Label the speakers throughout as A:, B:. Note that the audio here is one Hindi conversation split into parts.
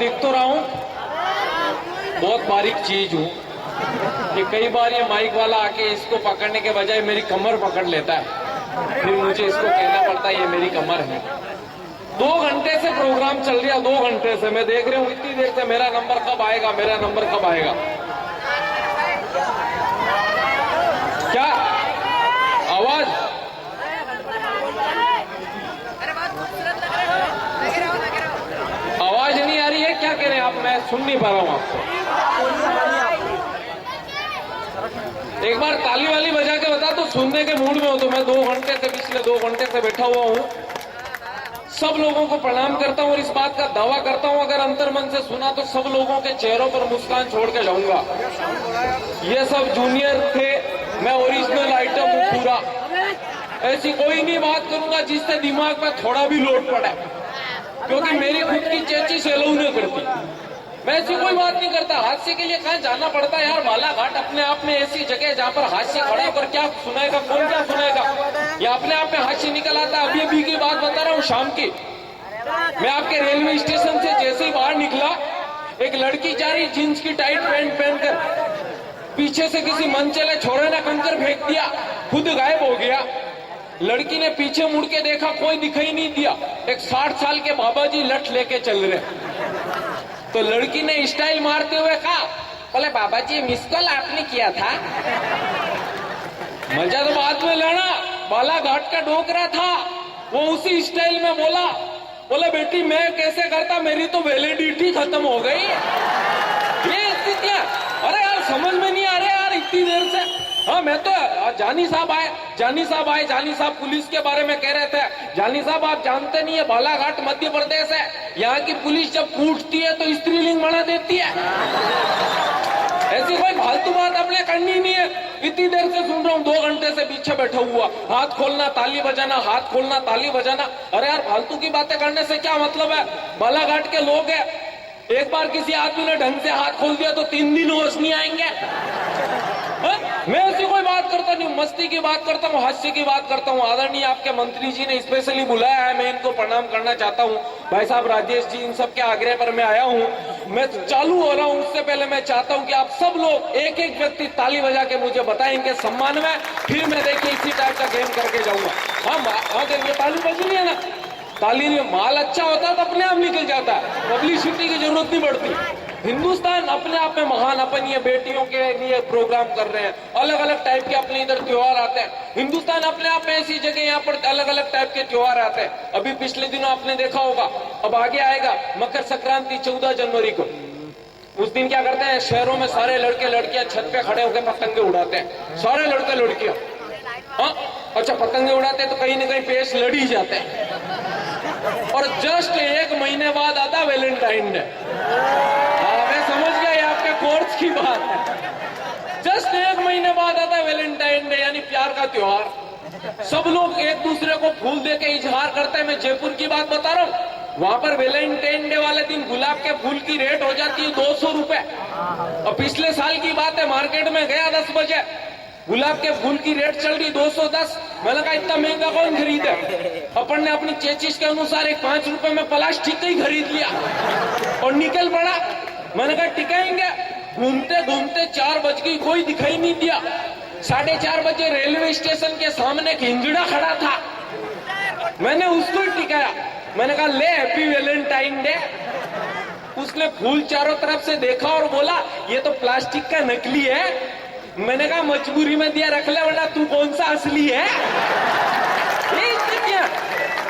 A: दिख तो रहा हूं, बहुत बारीक चीज हूं कि कई बार ये माइक वाला आके इसको पकड़ने के बजाय मेरी कमर पकड़ लेता है, फिर मुझे इसको कहना पड़ता है ये मेरी कमर है। 2 घंटे से प्रोग्राम चल रहा, 2 घंटे से मैं देख रहा हूं, इतनी देर से मेरा नंबर कब आएगा, मेरा नंबर कब आएगा। क्या आवाज आवाज नहीं आ रही है? क्या कह रहे हैं आप? मैं सुन नहीं पा रहा हूं आपको। एक बार ताली वाली बजा के बता तो सुनने के मूड में हो। तो मैं 2 घंटे से, पिछले 2 घंटे से बैठा हुआ हूं, सब लोगों को प्रणाम करता हूं और इस बात का दावा करता हूं अगर अंतर्मन से सुना तो सब लोगों के चेहरों पर मुस्कान छोड़ के जाऊंगा। ये सब जूनियर थे, मैं ओरिजिनल आइटम हूं पूरा। ऐसी कोई नहीं बात करूंगा जिससे दिमाग में थोड़ा भी लोड पड़े, क्योंकि मेरी खुद की चेची सेलो नहीं करती। मैं ऐसी कोई बात नहीं करता। हादसे के लिए कहां जाना पड़ता है यार? बालाघाट अपने आप में ऐसी जगह है जहां पर हादसे खड़ा होकर क्या सुनाएगा, कौन क्या सुनाएगा? ये अपने आप में हादसे निकल आता है। अभी की बात बता रहा हूं, शाम की मैं आपके रेलवे स्टेशन से जैसे ही बाहर निकला, एक लड़की जा रही जींस की टाइट पैंट पहनकर, पीछे से किसी मनचले छोरे ने कंकर फेंक दिया, खुद गायब हो गया। लड़की ने पीछे मुड़ के देखा, कोई दिखाई नहीं दिया। एक 60 साल के बाबा जी लठ लेके चल रहे। तो लड़की ने स्टाइल मारते हुए कहा, बोले बाबा जी मिस कॉल आपने किया था। मजा तो बाद में लेना, बालाघाट का डोकरा था वो, उसी स्टाइल में बोला, बोला बेटी मैं कैसे करता, मेरी तो वैलिडिटी खत्म हो गई। ये स्थितियां, अरे यार समझ में नहीं आ रहा यार इतनी देर से। हाँ मैं तो जानी साहब आए, जानी साहब पुलिस के बारे में कह रहे थे। जानी साहब आप जानते नहीं है, बालाघाट मध्य प्रदेश है, यहाँ की पुलिस जब कूटती है तो स्त्रीलिंग बना देती है। ऐसी कोई फालतू बात आपने करनी नहीं है। इतनी देर से सुन रहा हूँ, 2 घंटे से पीछे बैठा हुआ, हाथ खोलना ताली बजाना, हाथ खोलना ताली बजाना। अरे यार फालतू की बातें करने से क्या मतलब है? बालाघाट के लोग है, एक बार किसी आदमी ने ढंग से हाथ खोल दिया तो 3 दिन होश नहीं आएंगे। मैं ऐसी कोई बात करता नहीं, मस्ती की बात करता हूँ, हास्य की बात करता हूँ। आदरणीय आपके मंत्री जी ने स्पेशली बुलाया है, मैं इनको प्रणाम करना चाहता हूँ। भाई साहब राजेश जी, इन सब के आग्रह पर मैं आया हूँ। मैं चालू हो रहा हूँ उससे पहले मैं चाहता हूँ कि आप सब लोग एक एक व्यक्ति ताली बजा के मुझे बताएं इनके सम्मान में, फिर मैं देखिए इसी टाइप का गेम करके जाऊंगा। हाँ देखिए ताली बजनी है ना, ताली में माल अच्छा होता है तो अपने आप निकल जाता है, पब्लिसिटी की जरूरत नहीं पड़ती। हिंदुस्तान अपने आप में महान, अपन ये बेटियों के लिए प्रोग्राम कर रहे हैं, अलग अलग टाइप के अपने इधर त्योहार आते हैं। हिंदुस्तान अपने आप में ऐसी जगह, यहाँ पर अलग अलग टाइप के त्योहार आते हैं। अभी पिछले दिनों आपने देखा होगा, अब आगे आएगा मकर संक्रांति 14 जनवरी को। उस दिन क्या करते हैं, शहरों में सारे लड़के लड़कियां छत पे खड़े होकर पतंगे उड़ाते हैं, सारे लड़के लड़कियां। हाँ अच्छा, पतंगे उड़ाते हैं तो कहीं ना कहीं पेश लड़ ही जाते हैं। और जस्ट 1 महीने बाद आता वैलेंटाइन डे। मैं समझ गया ये आपके कोर्स की बात है। जस्ट 1 महीने बाद आता है वैलेंटाइन डे, यानी प्यार का त्योहार। सब लोग एक दूसरे को फूल देके इजहार करते हैं। मैं जयपुर की बात बता रहा हूँ, वहां पर वैलेंटाइन डे वाले दिन गुलाब के फूल की रेट हो जाती है 200 रुपए। और पिछले साल की बात है, मार्केट में गया 10 बजे, गुलाब के फूल की रेट चल रही 210। मैंने कहा इतना महंगा कौन खरीदे? अपन ने अपनी चेचिस के अनुसार एक 5 रुपए में प्लास्टिक का ही खरीद लिया और निकल पड़ा। मैंने कहा टिकाएंगे, घूमते घूमते 4 बज गई, कोई दिखाई नहीं दिया। 4:30 बजे रेलवे स्टेशन के सामने एक हिंजड़ा खड़ा था, मैंने उसको ही टिकाया। मैंने कहा ले हैप्पी वैलेंटाइन डे। उसने फूल चारों तरफ से देखा और बोला ये तो प्लास्टिक का नकली है। मैंने कहा मजबूरी में दिया, रख ले, वरना तू कौन सा असली है? ये स्थितियां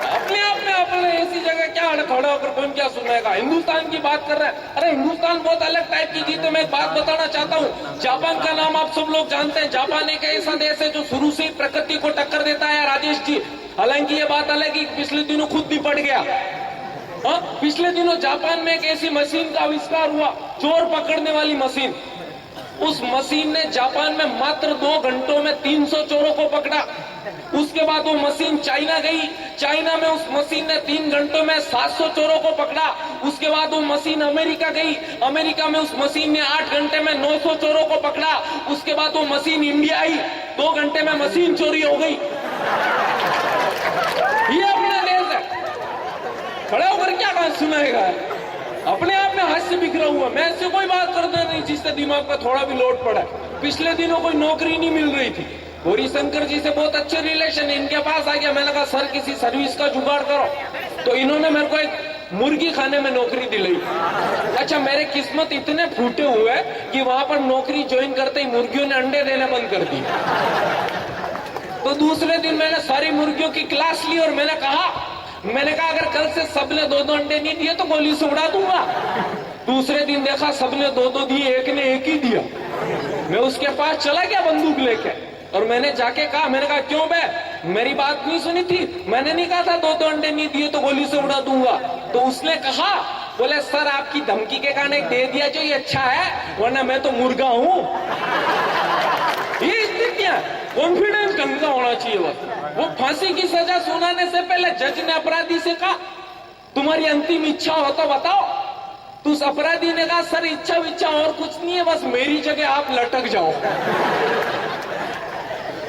A: अपने आप में, अपने ऐसी जगह क्या खड़ा होकर कौन क्या सुनाएगा? हिंदुस्तान की बात कर रहे हैं, अरे हिंदुस्तान बहुत अलग टाइप की चीज है। मैं एक बात बताना चाहता हूँ, जापान का नाम आप सब लोग जानते हैं। जापान एक ऐसा देश है जो शुरू से ही प्रकृति को टक्कर देता है राजेश जी। हालांकि ये बात अलग ही पिछले दिनों खुद निपट गया। हाँ पिछले दिनों जापान में एक ऐसी मशीन का आविष्कार हुआ, चोर पकड़ने वाली मशीन। उस मशीन ने जापान में मात्र 2 घंटों में 300 चोरों को पकड़ा। उसके बाद वो मशीन चाइना गई, चाइना में उस मशीन ने 3 घंटों में 700 चोरों को पकड़ा। उसके बाद वो मशीन अमेरिका गई, अमेरिका में उस मशीन ने 8 घंटे में 900 चोरों को पकड़ा। उसके बाद वो मशीन इंडिया आई, 2 घंटे में मशीन चोरी हो गई। ये अपना देश है, खड़ा होकर क्या बात सुनाएगा? अपने आप में ऐसे बिखरा हुआ, मैं ऐसे कोई बात करता नहीं जिससे दिमाग पर थोड़ा भी लोड पड़ा। पिछले दिनों कोई नौकरी नहीं मिल रही थी, गौरी शंकर जी से बहुत अच्छे रिलेशन है, इनके पास आ गया। मैंने कहा सर किसी सर्विस का जुगाड़ करो, तो इन्होंने मेरे को एक मुर्गी खाने में नौकरी दिलाई। अच्छा, मेरे किस्मत इतने फूटे हुए कि वहां पर नौकरी ज्वाइन करते ही मुर्गियों ने अंडे देना बंद कर दिए। तो दूसरे दिन मैंने सारी मुर्गियों की क्लास ली और मैंने कहा अगर कल से सबने 2-2 अंडे नहीं दिए तो गोली से उड़ा दूंगा। दूसरे दिन देखा सबने 2-2 दिए, एक ने एक ही दिया। मैं उसके पास चला गया बंदूक लेके और मैंने जाके कहा, मैंने कहा क्यों बे, मेरी बात नहीं सुनी थी? मैंने नहीं कहा था 2-2 अंडे नहीं दिए तो गोली से उड़ा दूंगा। तो उसने कहा, बोले सर आपकी धमकी के कारण एक दे दिया जो ये अच्छा है, वरना मैं तो मुर्गा हूं। ये स्थितियां, कॉन्फिडेंस ढंग का होना चाहिए। वो फांसी की सजा सुनाने से पहले जज ने अपराधी से कहा तुम्हारी अंतिम इच्छा हो तो बताओ। तो उस अपराधी ने कहा सर इच्छा विच्छा और कुछ नहीं है, बस मेरी जगह आप लटक जाओ।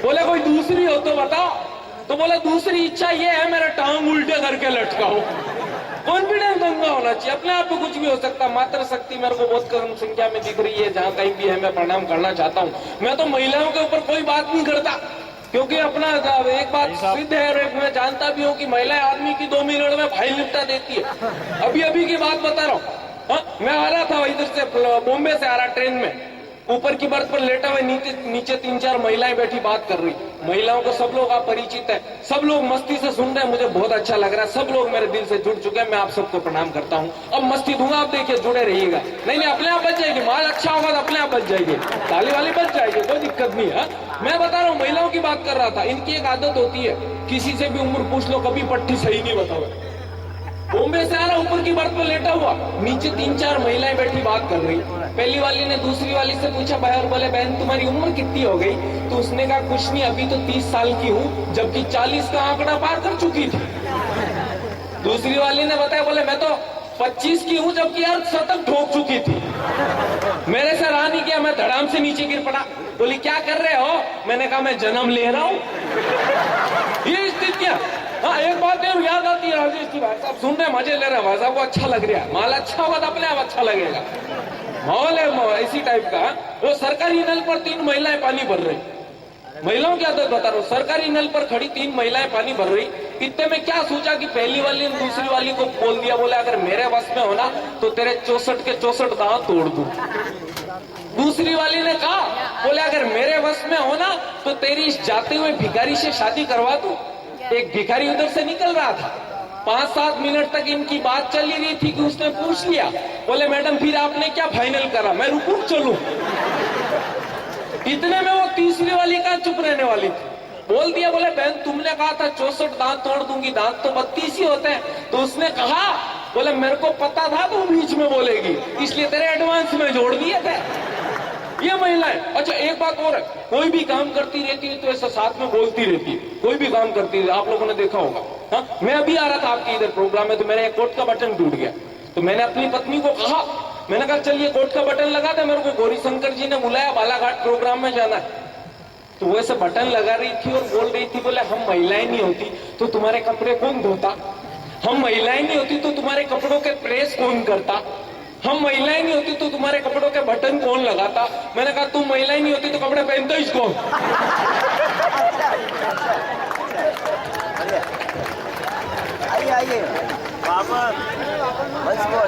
A: बोले कोई दूसरी हो तो बताओ। तो बोला दूसरी इच्छा ये है मेरा टांग उल्टे करके लटकाओ। कॉन्फिडेंस दंगा होना चाहिए, अपने आप को कुछ भी हो सकता। मात्र शक्ति मेरे को बहुत कम संख्या में दिख रही है, जहां कहीं भी है मैं प्रणाम करना चाहता हूं। मैं तो महिलाओं के ऊपर कोई बात नहीं करता, क्योंकि अपना एक बात सिद्ध है और एक मैं जानता भी हूँ कि महिलाएं आदमी की 2 मिनट में फाइल निपटा देती है। अभी की बात बता रहा हूँ, मैं आ रहा था इधर से, बॉम्बे से आ रहा ट्रेन में, ऊपर की बर्थ पर लेटा हुए नीचे 3-4 महिलाएं बैठी बात कर रही। महिलाओं को सब लोग आप परिचित है, सब लोग मस्ती से सुन रहे हैं, मुझे बहुत अच्छा लग रहा है। सब लोग मेरे दिल से जुड़ चुके हैं, मैं आप सबको प्रणाम करता हूं। अब मस्ती दूंगा, आप देखिए जुड़े रहिएगा। नहीं अपने आप बच जाएगी, माल अच्छा होगा तो अपने आप बच जाएगी, ताली वाली बच जाएगी, कोई दिक्कत नहीं है। मैं बता रहा हूँ महिलाओं की बात कर रहा था। इनकी एक आदत होती है, किसी से भी उम्र पूछ लो कभी पट्टी सही नहीं बताओ। बॉम्बे से आ रहा, ऊपर की बर्थ पर लेटा हुआ, नीचे 3-4 महिलाएं बैठी बात कर रही। पहली वाली ने दूसरी वाली से पूछा और बोले बहन तुम्हारी उम्र कितनी हो गई? तो उसने कहा कुछ नहीं, अभी तो 30 साल की हूँ, जबकि 40 का आंकड़ा पार कर चुकी थी। दूसरी वाली ने बताया, बोले मैं तो 25 की हूँ, जबकि यार शतक ठोक चुकी थी। मेरे से रहा नहीं किया, मैं धड़ाम से नीचे गिर पड़ा। बोली क्या कर रहे हो? मैंने कहा मैं जन्म ले रहा हूँ। ये स्थितियां। हाँ, एक बात याद आती है राजेश की, भाई साहब सुन रहे मजे ले रहे हैं, भाई साहब को अच्छा लग रहा है, माल अच्छा होगा तो अपने आप अच्छा लगेगा। माहौल है इसी टाइप का। वो सरकारी नल पर 3 महिलाएं पानी भर रही। महिलाओं की आदत बता रहा हूँ, सरकारी नल पर खड़ी 3 महिलाएं पानी भर रही। इतने में क्या सोचा कि पहली वाली ने दूसरी वाली को बोल दिया, बोले अगर मेरे वश में होना तो तेरे 64 के 64 दांत तोड़ दूं। दूसरी वाली ने कहा, बोले अगर मेरे वश में होना तो तेरी इस जाते हुए भिखारी से शादी करवा दूं। एक भिखारी उधर से निकल रहा था। 5-7 मिनट तक इनकी बात चल ही रही थी कि उसने पूछ लिया, बोले मैडम फिर आपने क्या फाइनल करा, मैं रुकू चलूं? इतने में वो तीसरी वाली का चुप रहने वाली थी, बोल दिया, बोले बहन तुमने कहा था 64 दांत तोड़ दूंगी, दांत तो 32 ही होते हैं। तो उसने कहा, बोले मेरे को पता था तो बीच में बोलेगी, इसलिए तेरे एडवांस में जोड़ दिए थे। ये महिलाएं। अच्छा एक बात और है, कोई भी काम करती रहती है तो ऐसा साथ में बोलती रहती है, कोई भी काम करती है, आप लोगों ने देखा होगा। हाँ, मैं अभी आ रहा था आपके इधर प्रोग्राम में, तो मेरे एक कोट का बटन टूट गया। तो मैंने अपनी पत्नी को कहा, मैंने कहा चलिए कोट का बटन लगा दे, मेरे को गौरी शंकर जी ने बुलाया, बालाघाट प्रोग्राम में जाना है। तो वो ऐसे बटन लगा रही थी और बोल रही थी, बोले हम महिलाएं नहीं होती तो तुम्हारे कपड़े कौन धोता, हम महिलाएं नहीं होती तो तुम्हारे कपड़ों के प्रेस कौन करता, हम महिलाएं नहीं होती तो तुम्हारे कपड़ों के बटन कौन लगाता। मैंने कहा तुम महिलाएं नहीं होती तो कपड़े पहनता ही कौन?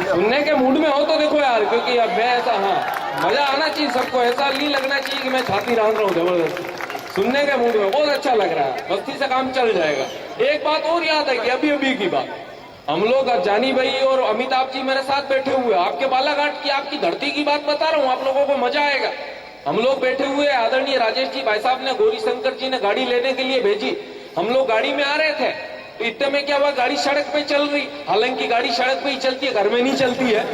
A: सुनने के मूड में हो तो देखो यार, क्योंकि अब मैं ऐसा, हाँ मजा आना चाहिए सबको, ऐसा नहीं लगना चाहिए कि मैं छाती रांध रहा हूँ जबरदस्ती। सुनने के मूड में बहुत अच्छा लग रहा है, मस्ती से काम चल जाएगा। एक बात और याद है कि अभी की बात, हम लोग जानी भाई और अमिताभ जी मेरे साथ बैठे हुए, आपके बालाघाट की आपकी धरती की बात बता रहा हूँ, आप लोगों को मजा आएगा। हम लोग बैठे हुए, आदरणीय राजेश जी भाई साहब ने, गौरी शंकर जी ने गाड़ी लेने के लिए भेजी। हम लोग गाड़ी में आ रहे थे, तो इतने में क्या हुआ, गाड़ी सड़क पे चल रही, हालांकि गाड़ी सड़क पे ही चलती है, घर में नहीं चलती है,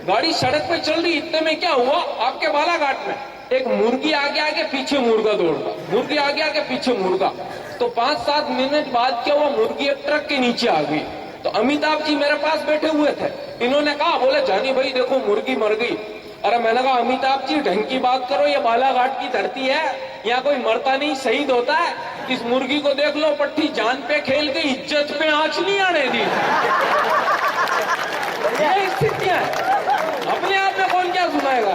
A: गाड़ी सड़क पे चल रही। इतने में क्या हुआ, आपके बालाघाट में एक मुर्गी आगे आगे पीछे मुर्गा दौड़ रहा, मुर्गी आगे आगे पीछे मुर्गा। तो 5-7 मिनट बाद क्या हुआ, मुर्गी एक ट्रक के नीचे आ गई। तो अमिताभ जी मेरे पास बैठे हुए थे, इन्होंने कहा, बोले जानी भाई देखो मुर्गी मर गई। अरे मैंने कहा अमिताभ जी ढंग की बात करो, ये बालाघाट की धरती है, यहाँ कोई मरता नहीं शहीद होता है। इस मुर्गी को देख लो, पट्टी जान पे खेल के इज्जत पे आंच नहीं आने दी। ये स्थितियां है। सुनाएगा?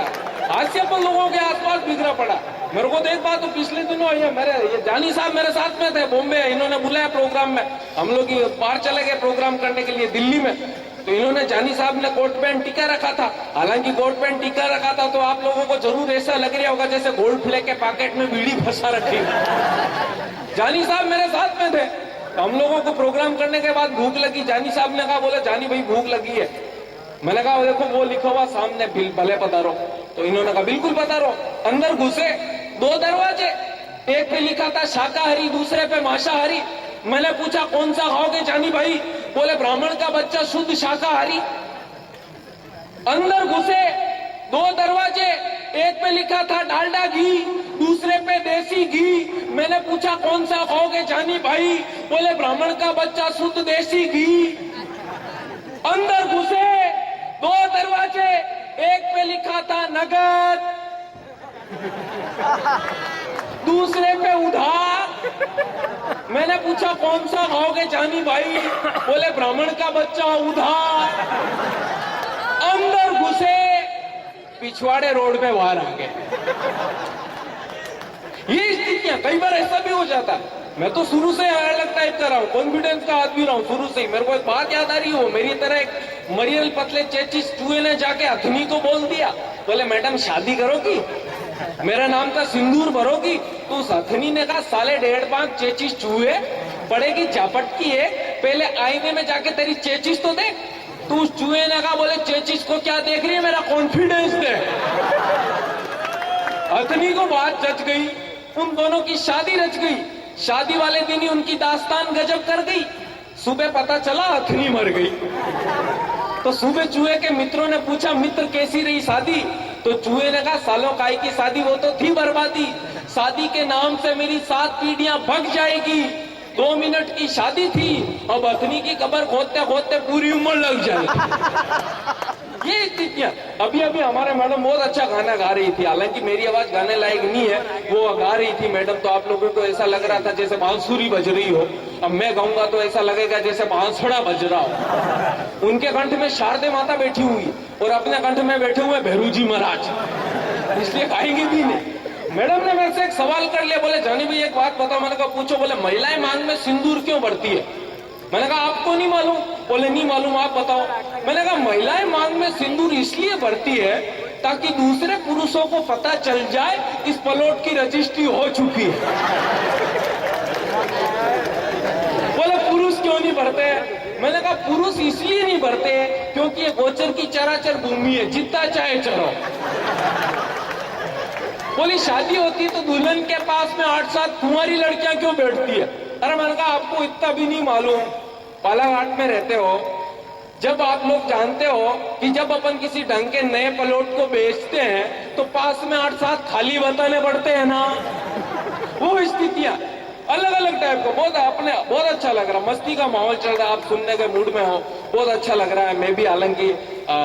A: हास्यापन लोगों के आसपास बिखरा पड़ा। मेरे को देख बात तो पिछले दिनों ये जानी साहब मेरे साथ में थे बॉम्बे, इन्होंने बुलाया प्रोग्राम में, हम लोग बाहर चले गए प्रोग्राम करने के लिए दिल्ली में। तो इन्होंने जानी साहब ने कोट पैंट टीका रखा था। हालांकि कोट पैंट टीका रखा था तो आप लोगों को जरूर ऐसा लग रहा होगा जैसे गोल्ड फ्लेक के पैकेट में बीड़ी फंसा रखी। जानी साहब मेरे साथ में थे। हम लोगों को प्रोग्राम करने के बाद भूख लगी। जानी साहब ने कहा, बोले जानी भाई भूख लगी है। मैंने कहा देखो वो लिखा हुआ सामने, भले पधारो। तो इन्होंने कहा बिल्कुल पधारो। अंदर घुसे, 2 दरवाजे, एक पे लिखा था शाकाहारी, दूसरे पे मांसाहारी। मैंने पूछा कौन सा खाओगे जानी भाई? बोले ब्राह्मण का बच्चा शुद्ध शाकाहारी। अंदर घुसे, 2 दरवाजे, एक पे लिखा था डालडा घी, दूसरे पे देसी घी। मैंने पूछा कौन सा खाओगे जानी भाई? बोले ब्राह्मण का बच्चा शुद्ध देसी घी। अंदर घुसे, 2 दरवाजे, एक पे लिखा था नगद, दूसरे पे उधार। मैंने पूछा कौन सा खाओगे जानी भाई? बोले ब्राह्मण का बच्चा उधार। अंदर घुसे, पिछवाड़े रोड पे बाहर आ गए। ये स्थितियां कई बार ऐसा भी हो जाता है। मैं तो शुरू से अलग टाइप का रहा हूँ, कॉन्फिडेंस का आदमी रहा हूँ शुरू से ही। मेरे को एक बात याद आ रही हो, मेरी तरह एक मरियल पतले चेचिस चूहे ने जाके हथनी को बोल दिया, बोले मैडम शादी करोगी? मेरा नाम का सिंदूर भरोगी? तो उस हथनी ने कहा साले 1.5 चेचिस चूहे, पड़ेगी झापट की है, पहले आईने में जाके तेरी चेचिस तो देख। तो उस चूहे ने कहा बोले चेचिस को क्या देख रही है, मेरा कॉन्फिडेंस दे। हथनी को बात जच गई, उन दोनों की शादी रच गई। शादी वाले दिन ही उनकी दास्तान गजब कर गई। सुबह पता चला हथनी मर गई। तो सुबह चूहे के मित्रों ने पूछा मित्र कैसी रही शादी? तो चूहे ने कहा सालों काय की शादी, वो तो थी बर्बादी। शादी के नाम से मेरी 7 पीढ़ियां भग जाएगी। 2 मिनट की शादी थी, अब हथनी की कब्र खोदते खोदते पूरी उम्र लग जाएगी। ये स्थितियां। अभी अभी हमारे मैडम बहुत अच्छा गाना गा रही थी, हालांकि मेरी आवाज गाने लायक नहीं है, वो गा रही थी मैडम। तो आप लोगों को ऐसा लग रहा था जैसे बांसुरी बज रही हो। अब मैं गाऊंगा तो ऐसा लगेगा जैसे बांसुड़ा बज रहा हो। उनके कंठ में शारदे माता बैठी हुई और अपने कंठ में बैठे हुए भैरूजी महाराज, इसलिए गाएंगे भी नहीं। मैडम ने मेरे से एक सवाल कर लिया, बोले जानी भाई एक बात बताओ। मैंने कहा पूछो। बोले महिलाएं मांग में सिंदूर क्यों भरती है? मैंने कहा आपको नहीं मालूम? बोले नहीं मालूम, आप बताओ। मैंने कहा महिलाएं मांग में सिंदूर इसलिए भरती है ताकि दूसरे पुरुषों को पता चल जाए इस प्लॉट की रजिस्ट्री हो चुकी है। बोले पुरुष क्यों नहीं भरते? मैंने कहा पुरुष इसलिए नहीं भरते क्योंकि ये गोचर की चराचर भूमि है, जितना चाहे चलो। बोली शादी होती तो दुल्हन के पास में 8-7 कुंवारी लड़कियां क्यों बैठती है? अरे मैंने कहा आपको इतना भी नहीं मालूम, बालाघाट में रहते हो, जब आप लोग जानते हो कि जब अपन किसी ढंग के नए प्लॉट को बेचते हैं तो पास में 8-7 खाली बताने पड़ते हैं ना। वो स्थितियां अलग अलग टाइप का। बहुत अच्छा लग रहा, मस्ती का माहौल चल रहा है, आप सुनने के मूड में हो, बहुत अच्छा लग रहा है। मैं भी हालांकि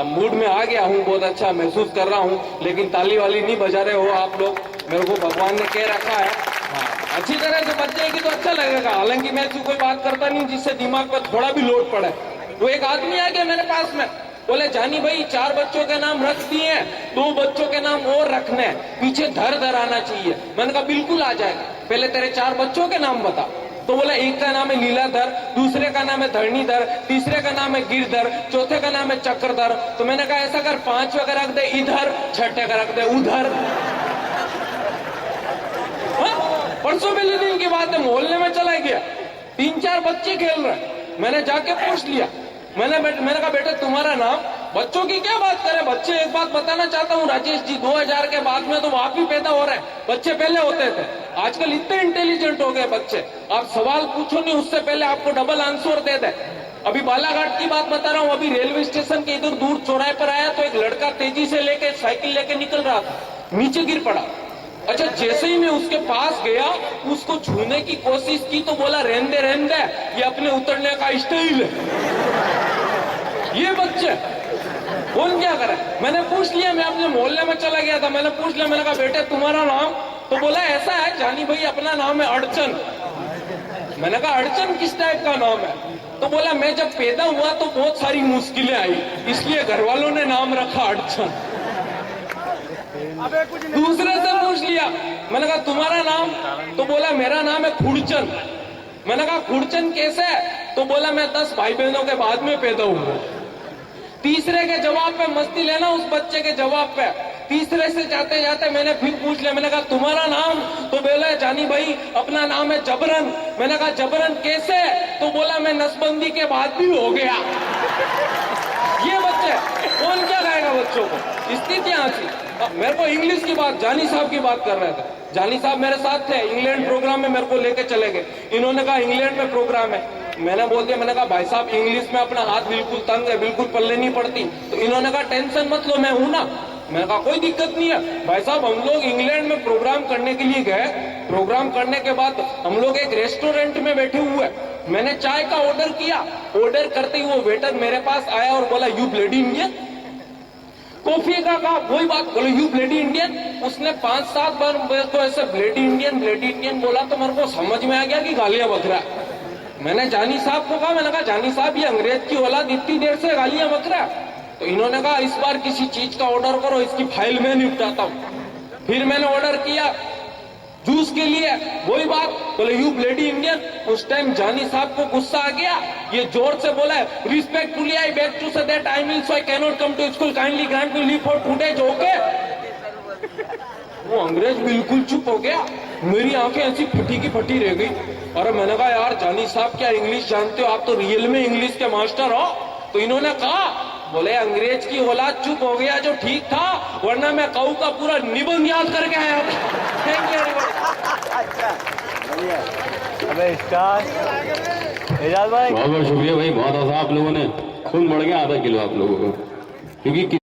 A: मूड में आ गया हूँ, बहुत अच्छा महसूस कर रहा हूँ, लेकिन ताली वाली नहीं बजा रहे हो आप लोग। मेरे को भगवान ने कह रखा है, हाँ, अच्छी तरह से बच जाएगी तो अच्छा लगेगा। हालांकि मैं ऐसी कोई बात करता नहीं जिससे दिमाग पर थोड़ा भी लोड पड़े। वो एक आदमी आ गया मेरे पास में, बोले जानी भाई 4 बच्चों के नाम रख दिए हैं, 2 बच्चों के नाम और रखने हैं, पीछे धर आना चाहिए। मैंने कहा बिल्कुल आ जाएगा, पहले तेरे 4 बच्चों के नाम बता। तो बोला एक का नाम है लीलाधर, दूसरे का नाम है धरणीधर, तीसरे का नाम है गिरधर, चौथे का नाम है चक्रधर। तो मैंने कहा ऐसा कर 5वें का रख दे इधर, 6ठे का रख दे उधर। परसों पहले दिन की बात है, मोहल्ले में चला गया, 3-4 बच्चे खेल रहे। मैंने जाके पूछ लिया, मैंने कहा बेटा तुम्हारा नाम? बच्चों की क्या बात करें, बच्चे एक बात बताना चाहता हूँ राजेश जी, 2000 के बाद में तो आप ही पैदा हो रहे हैं, बच्चे पहले होते थे। आजकल इतने इंटेलिजेंट हो गए बच्चे, आप सवाल पूछो नहीं उससे पहले आपको डबल आंसर दे दे। अभी बालाघाट की बात बता रहा हूँ, अभी रेलवे स्टेशन के इधर दूर चौराहे पर आया तो एक लड़का तेजी से लेके साइकिल लेके निकल रहा था, नीचे गिर पड़ा। अच्छा जैसे ही मैं उसके पास गया, उसको छूने की कोशिश की तो बोला रहने दे, ये अपने उतरने का स्टाइल है। ये बच्चे कौन क्या करे? मैंने पूछ लिया, मैं अपने मोहल्ले में चला गया था, मैंने पूछ लिया, मैंने कहा बेटे तुम्हारा नाम? तो बोला ऐसा है जानी भाई अपना नाम है अड़चन। मैंने कहा अड़चन किस टाइप का नाम है? तो बोला मैं जब पैदा हुआ तो बहुत सारी मुश्किलें आई, इसलिए घर वालों ने नाम रखा अड़चन। दूसरे से पूछ लिया, मैंने कहा तुम्हारा नाम? तो बोला मेरा नाम है खुड़चंद। मैंने कहा खुड़चंद कैसे है? तो बोला मैं 10 भाई बहनों के बाद में पैदा हुआ। तीसरे के जवाब पे मस्ती लेना, उस बच्चे के जवाब पे। तीसरे से जाते जाते मैंने फिर पूछ लिया, मैंने कहा तुम्हारा नाम? तो बोला जानी भाई अपना नाम है जबरन। मैंने कहा जबरन कैसे? तो बोला मैं नसबंदी के बाद भी हो गया। ये बच्चे कौन क्या खाएगा बच्चों को? स्थितियां थी। मेरे को इंग्लिश की बात, जानी साहब की बात कर रहे थे। जानी साहब मेरे साथ थे, इंग्लैंड प्रोग्राम में मेरे को लेके चले गए। इन्होंने कहा इंग्लैंड में प्रोग्राम है। मैंने बोल दिया, मैंने कहा भाई साहब इंग्लिश में अपना हाथ बिल्कुल तंग है, बिल्कुल पल्ले नहीं पड़ती। तो इन्होंने कहा टेंशन मत लो, मैं हूं ना। मैंने कहा कोई दिक्कत नहीं है भाई साहब। हम लोग इंग्लैंड में प्रोग्राम करने के लिए गए। प्रोग्राम करने के बाद हम लोग एक रेस्टोरेंट में बैठे हुए, मैंने चाय का ऑर्डर किया। ऑर्डर करते ही वो वेटर मेरे पास आया और बोला यू ब्लडी इंडियन। कॉफी का कहा वही बात, बोले यू ब्लडी इंडियन। उसने 5-7 बार मेरे को ऐसे ब्लडी इंडियन बोला, तो मेरे को समझ में आ गया कि गालियां बक रहा है। मैंने जानी साहब को कहा, मैंने कहा जानी साहब ये अंग्रेज की औलाद इतनी देर से गालियां बक रहा है। तो इन्होंने कहा इस बार किसी चीज का ऑर्डर करो, इसकी फाइल में निपटाता हूं। फिर मैंने ऑर्डर किया जूस के लिए, वही बात, बोले यू ब्लडी इंडियन। उस टाइम जानी साहब को गुस्सा आ गया, ये जोर से बोला respectfully I beg to say that I mean so I can not come to school, kindly grant me leave for 2 days। Okay, वो अंग्रेज बिल्कुल चुप हो गया। मेरी आंखें ऐसी फटी की फटी रह गई। और मैंने कहा यार जानी साहब क्या इंग्लिश जानते हो, आप तो रियल में इंग्लिश के मास्टर हो। तो इन्होंने कहा, बोले अंग्रेज की औलाद चुप हो गया जो ठीक था, वरना मैं कहूं का पूरा निबंध याद करके आया। थैंक यू
B: अबे स्टार एजाज भाई,
C: बहुत बहुत शुक्रिया भाई, बहुत अच्छा आप लोगों ने खून बढ़ गया आधा किलो आप लोगों को, क्योंकि